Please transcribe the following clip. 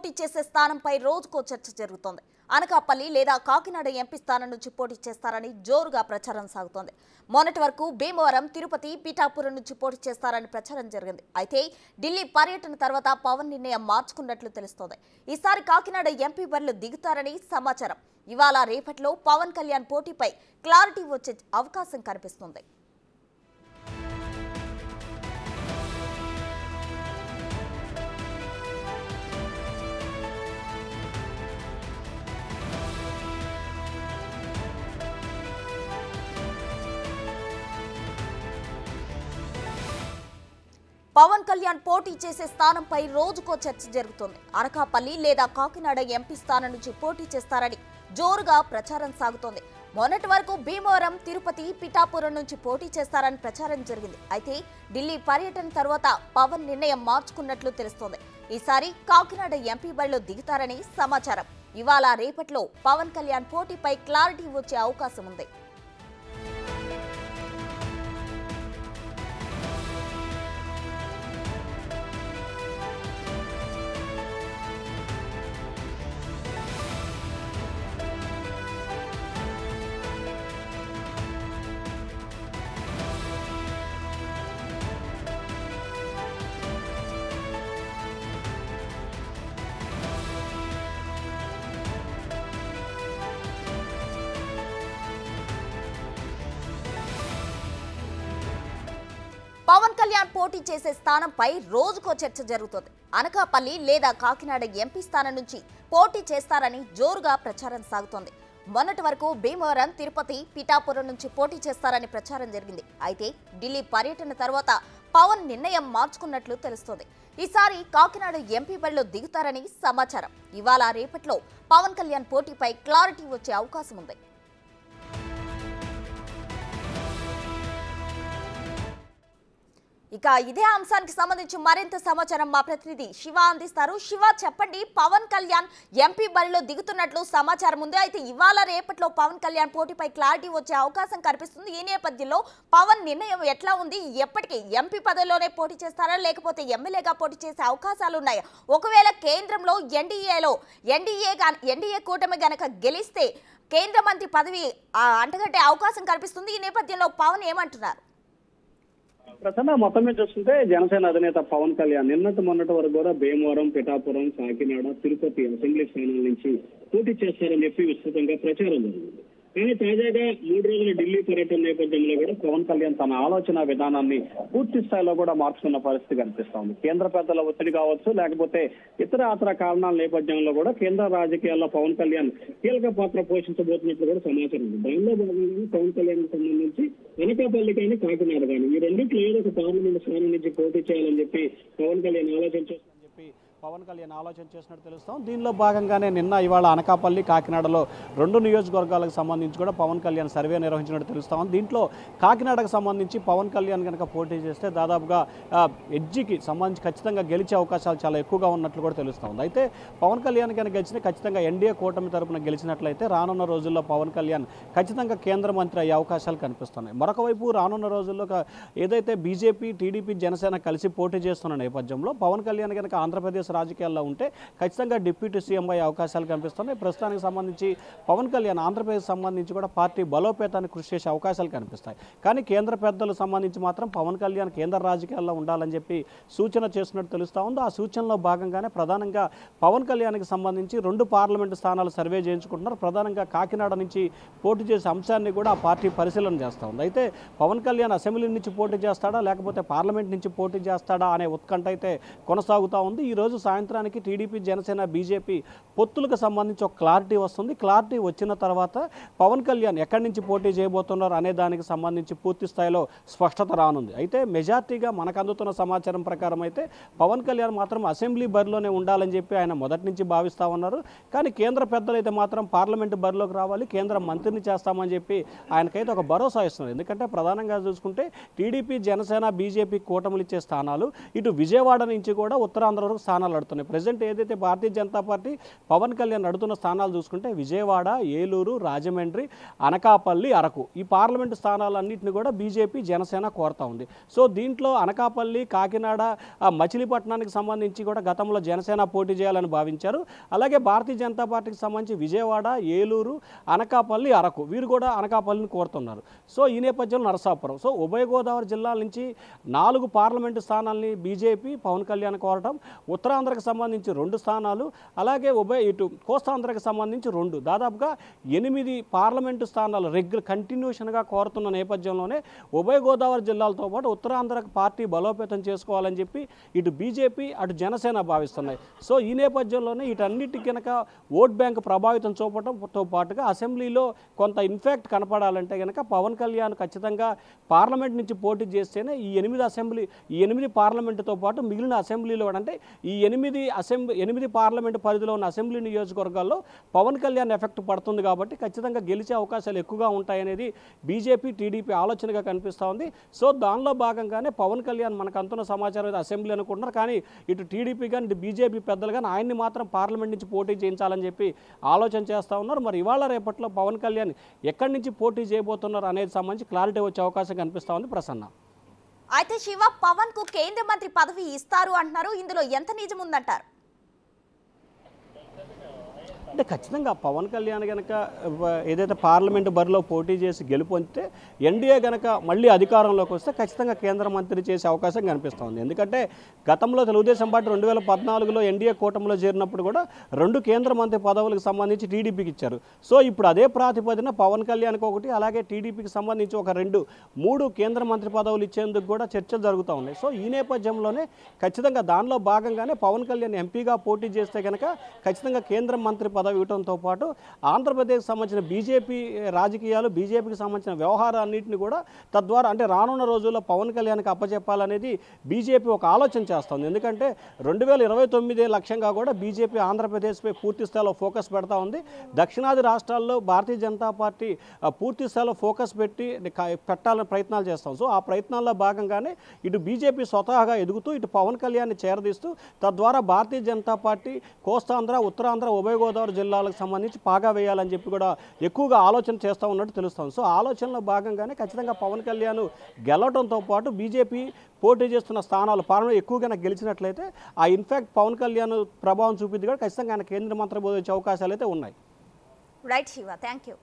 పోటీ చేసే స్థానంపై రోజుకో చర్చ జరుగుతోంది. అనకాపల్లి లేదా కాకినాడ ఎంపీ స్థానం నుంచి పోటీ చేస్తారని జోరుగా ప్రచారం సాగుతోంది. మొన్నటి వరకు భీమవరం, తిరుపతి, పిఠాపురం నుంచి పోటీ చేస్తారని ప్రచారం జరిగింది. అయితే ఢిల్లీ పర్యటన తర్వాత పవన్ నిర్ణయం మార్చుకున్నట్లు తెలుస్తోంది. ఈసారి కాకినాడ ఎంపీ బరిలో దిగుతారని సమాచారం. ఇవాళ రేపట్లో పవన్ కళ్యాణ్ పోటీపై క్లారిటీ వచ్చే అవకాశం కనిపిస్తుంది. పవన్ కళ్యాణ్ పోటీ చేసే స్థానంపై రోజుకో చర్చ జరుగుతోంది. అనకాపల్లి లేదా కాకినాడ ఎంపీ స్థానం నుంచి పోటీ చేస్తారని జోరుగా ప్రచారం సాగుతోంది. మొన్నటి వరకు భీమవరం, తిరుపతి, పిఠాపురం నుంచి పోటీ చేస్తారని ప్రచారం జరిగింది. అయితే ఢిల్లీ పర్యటన తర్వాత పవన్ నిర్ణయం మార్చుకున్నట్లు తెలుస్తోంది. ఈసారి కాకినాడ ఎంపీ బరిలో దిగుతారని సమాచారం. ఇవాళ రేపట్లో పవన్ కళ్యాణ్ పోటీపై క్లారిటీ వచ్చే అవకాశం ఉంది. పవన్ కళ్యాణ్ పోటీ చేసే స్థానంపై రోజుకో చర్చ జరుగుతోంది. అనకాపల్లి లేదా కాకినాడ ఎంపీ స్థానం నుంచి పోటీ చేస్తారని జోరుగా ప్రచారం సాగుతోంది. మొన్నటి వరకు భీమవరం, తిరుపతి, పిఠాపురం నుంచి పోటీ చేస్తారని ప్రచారం జరిగింది. అయితే ఢిల్లీ పర్యటన తర్వాత పవన్ నిర్ణయం మార్చుకున్నట్లు తెలుస్తోంది. ఈసారి కాకినాడ ఎంపీ బరిలో దిగుతారని సమాచారం. ఇవాళ రేపట్లో పవన్ కళ్యాణ్ పోటీపై క్లారిటీ వచ్చే అవకాశం ఉంది. ఇక ఇదే అంశానికి సంబంధించి మరింత సమాచారం మా ప్రతినిధి శివ అందిస్తారు. శివ, చెప్పండి, పవన్ కళ్యాణ్ ఎంపీ బరిలో దిగుతున్నట్లు సమాచారం ఉంది. అయితే ఇవాళ రేపట్లో పవన్ కళ్యాణ్ పోటీపై క్లారిటీ వచ్చే అవకాశం కనిపిస్తుంది. ఈ నేపథ్యంలో పవన్ నిర్ణయం ఎట్లా ఉంది? ఎప్పటికీ ఎంపీ పదవిలోనే పోటీ చేస్తారా, లేకపోతే ఎమ్మెల్యేగా పోటీ చేసే అవకాశాలు ఉన్నాయా? ఒకవేళ కేంద్రంలో ఎన్డీఏ కూటమి గనక గెలిస్తే కేంద్ర మంత్రి పదవి అంటగట్టే అవకాశం కనిపిస్తుంది. ఈ నేపథ్యంలో పవన్ ఏమంటున్నారు? ప్రసన్న, మొత్తం మీద చూస్తుంటే జనసేన అధినేత పవన్ కళ్యాణ్ మొన్నటి వరకు కూడా భీమవరం, పిఠాపురం, కాకినాడ, తిరుపతి అసెంబ్లీ స్థానాల నుంచి పోటీ చేస్తారని చెప్పి విస్తృతంగా ప్రచారం జరిగింది. కానీ తాజాగా 3 రోజుల ఢిల్లీ పర్యటన నేపథ్యంలో కూడా పవన్ కళ్యాణ్ తన ఆలోచన విధానాన్ని పూర్తి స్థాయిలో కూడా మార్చుకున్న పరిస్థితి కనిపిస్తోంది. కేంద్ర పెద్దల ఒత్తిడి కావచ్చు, లేకపోతే ఇతర కారణాల నేపథ్యంలో కూడా కేంద్ర రాజకీయాల్లో పవన్ కళ్యాణ్ కీలక పాత్ర పోషించబోతున్నట్లు కూడా సమాచారం ఉంది. దానిలో భాగంగా పవన్ కళ్యాణ్ సంబంధించి అనకాపల్లి కానీ, కాకినాడ కానీ ఈ రెండింటిలో ఏదో ఒక పార్లమెంట్ స్థానం నుంచి పోటీ చేయాలని చెప్పి పవన్ కళ్యాణ్ ఆలోచన చేసినట్టు తెలుస్తాం. దీనిలో భాగంగానే ఇవాళ అనకాపల్లి, కాకినాడలో 2 నియోజకవర్గాలకు సంబంధించి కూడా పవన్ కళ్యాణ్ సర్వే నిర్వహించినట్టు తెలుస్తాం. దీంట్లో కాకినాడకు సంబంధించి పవన్ కళ్యాణ్ కనుక పోటీ చేస్తే దాదాపుగా ఎడ్జికి సంబంధించి ఖచ్చితంగా గెలిచే అవకాశాలు చాలా ఎక్కువగా ఉన్నట్లు కూడా తెలుస్తుంది. అయితే పవన్ కళ్యాణ్ కనుక గెలిచిన ఖచ్చితంగా ఎన్డీఏ కూటమి తరపున గెలిచినట్లయితే రానున్న రోజుల్లో పవన్ కళ్యాణ్ ఖచ్చితంగా కేంద్ర మంత్రి అయ్యే అవకాశాలు కనిపిస్తున్నాయి. మరొక వైపు రానున్న రోజుల్లో ఏదైతే బీజేపీ, టీడీపీ, జనసేన కలిసి పోటీ చేస్తున్న నేపథ్యంలో పవన్ కళ్యాణ్ కనుక ఆంధ్రప్రదేశ్ రాజకీయాల్లో ఉంటే ఖచ్చితంగా డిప్యూటీ సీఎం అయ్యే అవకాశాలు కనిపిస్తున్నాయి. ప్రస్తుతానికి సంబంధించి పవన్ కళ్యాణ్ ఆంధ్రప్రదేశ్ సంబంధించి కూడా పార్టీ బలోపేతాన్ని కృషి చేసే అవకాశాలు కనిపిస్తాయి. కానీ కేంద్ర పెద్దలకు సంబంధించి మాత్రం పవన్ కళ్యాణ్ కేంద్ర రాజకీయాల్లో ఉండాలని చెప్పి సూచన చేస్తున్నట్టు తెలుస్తూ ఉంది. ఆ సూచనలో భాగంగానే ప్రధానంగా పవన్ కళ్యాణ్కి సంబంధించి 2 పార్లమెంటు స్థానాలు సర్వే చేయించుకుంటున్నారు. ప్రధానంగా కాకినాడ నుంచి పోటీ చేసే అంశాన్ని కూడా ఆ పార్టీ పరిశీలన చేస్తూ ఉంది. అయితే పవన్ కళ్యాణ్ అసెంబ్లీ నుంచి పోటీ చేస్తాడా, లేకపోతే పార్లమెంట్ నుంచి పోటీ చేస్తాడా అనే ఉత్కంఠ అయితే కొనసాగుతూ ఉంది. ఈ రోజు సాయంత్రానికి టీడీపీ, జనసేన, బీజేపీ పొత్తులకు సంబంధించి ఒక క్లారిటీ వస్తుంది. క్లారిటీ వచ్చిన తర్వాత పవన్ కళ్యాణ్ ఎక్కడి నుంచి పోటీ చేయబోతున్నారు అనే దానికి సంబంధించి పూర్తి స్థాయిలో స్పష్టత రానుంది. అయితే మెజార్టీగా మనకు అందుతున్న సమాచారం ప్రకారం అయితే పవన్ కళ్యాణ్ మాత్రం అసెంబ్లీ బరిలోనే ఉండాలని చెప్పి ఆయన మొదటి నుంచి భావిస్తూ ఉన్నారు. కానీ కేంద్ర పెద్దలు అయితే మాత్రం పార్లమెంటు బరిలోకి రావాలి, కేంద్ర మంత్రిని చేస్తామని చెప్పి ఆయనకైతే ఒక భరోసా ఇస్తున్నారు. ఎందుకంటే ప్రధానంగా చూసుకుంటే టీడీపీ, జనసేన, బీజేపీ కూటములు ఇచ్చే స్థానాలు ఇటు విజయవాడ నుంచి కూడా ఉత్తరాంధ్ర వరకు స్థానాలు స్థానాలు నడుతున్నాయి. ప్రజెంట్ ఏదైతే భారతీయ జనతా పార్టీ పవన్ కళ్యాణ్ నడుతున్న స్థానాలు చూసుకుంటే విజయవాడ, ఏలూరు, రాజమండ్రి, అనకాపల్లి, అరకు ఈ పార్లమెంటు స్థానాలన్నింటినీ కూడా బీజేపీ, జనసేన కోరుతా ఉంది. సో దీంట్లో అనకాపల్లి, కాకినాడ, మచిలీపట్నానికి సంబంధించి కూడా గతంలో జనసేన పోటీ చేయాలని భావించారు. అలాగే భారతీయ జనతా పార్టీకి సంబంధించి విజయవాడ, ఏలూరు, అనకాపల్లి, అరకు వీరు కూడా అనకాపల్లిని కోరుతున్నారు. సో ఈ నేపథ్యంలో నరసాపురం, సో ఉభయ గోదావరి జిల్లాల నుంచి 4 పార్లమెంటు స్థానాలని బీజేపీ పవన్ కళ్యాణ్ కోరటం, ఉత్తరాంధ్రకు సంబంధించి 2 స్థానాలు, అలాగే ఇటు కోస్తాంధ్రకు సంబంధించి 2, దాదాపుగా 8 పార్లమెంటు స్థానాలు కంటిన్యూషన్గా కోరుతున్న నేపథ్యంలోనే ఉభయ గోదావరి జిల్లాలతో పాటు ఉత్తరాంధ్రకు పార్టీ బలోపేతం చేసుకోవాలని చెప్పి ఇటు బీజేపీ, అటు జనసేన భావిస్తున్నాయి. సో ఈ నేపథ్యంలోనే వీటన్నిటి కనుక ఓట్ బ్యాంక్ ప్రభావితం చూపడంతో పాటుగా అసెంబ్లీలో కొంత ఇన్ఫాక్ట్ కనపడాలంటే కనుక పవన్ కళ్యాణ్ ఖచ్చితంగా పార్లమెంట్ నుంచి పోటీ చేస్తేనే ఈ 8 పార్లమెంటుతో పాటు మిగిలిన అసెంబ్లీలో అంటే ఈ 8 పార్లమెంటు పరిధిలో ఉన్న అసెంబ్లీ నియోజకవర్గాల్లో పవన్ కళ్యాణ్ ఎఫెక్ట్ పడుతుంది. కాబట్టి ఖచ్చితంగా గెలిచే అవకాశాలు ఎక్కువగా ఉంటాయనేది బీజేపీ, టీడీపీ ఆలోచనగా కనిపిస్తూ ఉంది. సో దానిలో భాగంగానే పవన్ కళ్యాణ్ మనకు అంతున్న సమాచారం అయితే అసెంబ్లీ అనుకుంటున్నారు. కానీ ఇటు టీడీపీ కానీ ఇటు బీజేపీ పెద్దలు కానీ ఆయన్ని మాత్రం పార్లమెంట్ నుంచి పోటీ చేయించాలని చెప్పి ఆలోచన చేస్తూ ఉన్నారు. మరి ఇవాళ రేపట్లో పవన్ కళ్యాణ్ ఎక్కడి నుంచి పోటీ చేయబోతున్నారు అనేది సంబంధించి క్లారిటీ వచ్చే అవకాశం కనిపిస్తూ ఉంది. ప్రసన్న, అయితే శివ, పవన్ కు కేంద్ర మంత్రి పదవి ఇస్తారు అంటున్నారు, ఇందులో ఎంత నిజం ఉందంటారు? అంటే ఖచ్చితంగా పవన్ కళ్యాణ్ కనుక ఏదైతే పార్లమెంటు బరిలో పోటీ చేసి గెలుపొందితే ఎన్డీఏ కనుక మళ్ళీ అధికారంలోకి వస్తే ఖచ్చితంగా కేంద్ర మంత్రి చేసే అవకాశం కనిపిస్తుంది. ఎందుకంటే గతంలో తెలుగుదేశం పార్టీ 2014లో ఎన్డీఏ కూటమిలో చేరినప్పుడు కూడా 2 కేంద్ర మంత్రి పదవులకు సంబంధించి టీడీపీకి ఇచ్చారు. సో ఇప్పుడు అదే ప్రాతిపదిన పవన్ కళ్యాణ్కి ఒకటి, అలాగే టీడీపీకి సంబంధించి ఒక 3 కేంద్ర మంత్రి పదవులు ఇచ్చేందుకు కూడా చర్చలు జరుగుతూ ఉన్నాయి. సో ఈ నేపథ్యంలోనే ఖచ్చితంగా దానిలో భాగంగానే పవన్ కళ్యాణ్ ఎంపీగా పోటీ చేస్తే కనుక ఖచ్చితంగా కేంద్ర మంత్రి పదవి ఇవ్వడంతో పాటు ఆంధ్రప్రదేశ్కి సంబంధించిన బీజేపీ రాజకీయాలు, బీజేపీకి సంబంధించిన వ్యవహారాలన్నింటినీ కూడా తద్వారా అంటే రానున్న రోజుల్లో పవన్ కళ్యాణ్కి అప్పచెప్పాలనేది బీజేపీ ఒక ఆలోచన చేస్తుంది. ఎందుకంటే 2029 లక్ష్యంగా కూడా బీజేపీ ఆంధ్రప్రదేశ్పై పూర్తి స్థాయిలో ఫోకస్ పెడతా ఉంది. దక్షిణాది రాష్ట్రాల్లో భారతీయ జనతా పార్టీ పూర్తి స్థాయిలో ఫోకస్ పెట్టాలని ప్రయత్నాలు చేస్తాం. సో ఆ ప్రయత్నాల్లో భాగంగానే ఇటు బీజేపీ స్వతహాగా ఎదుగుతూ ఇటు పవన్ కళ్యాణ్ని చేరదీస్తూ తద్వారా భారతీయ జనతా పార్టీ కోస్తాంధ్ర, ఉత్తరాంధ్ర, ఉభయ గోదావరి జిల్లాలకు సంబంధించి పాగా వేయాలని చెప్పి కూడా ఎక్కువగా ఆలోచన చేస్తూ ఉన్నట్టు తెలుస్తుంది. సో ఆలోచనలో భాగంగానే ఖచ్చితంగా పవన్ కళ్యాణ్ గెలవడంతో పాటు బీజేపీ పోటీ చేస్తున్న స్థానాలు పాలన ఎక్కువగా గెలిచినట్లయితే ఆ ఇన్ఫాక్ట్ పవన్ కళ్యాణ్ ప్రభావం చూపింది కూడా ఖచ్చితంగా ఆయన కేంద్ర మంత్రి వచ్చే అవకాశాలు అయితే ఉన్నాయి. Right Shiva, thank you.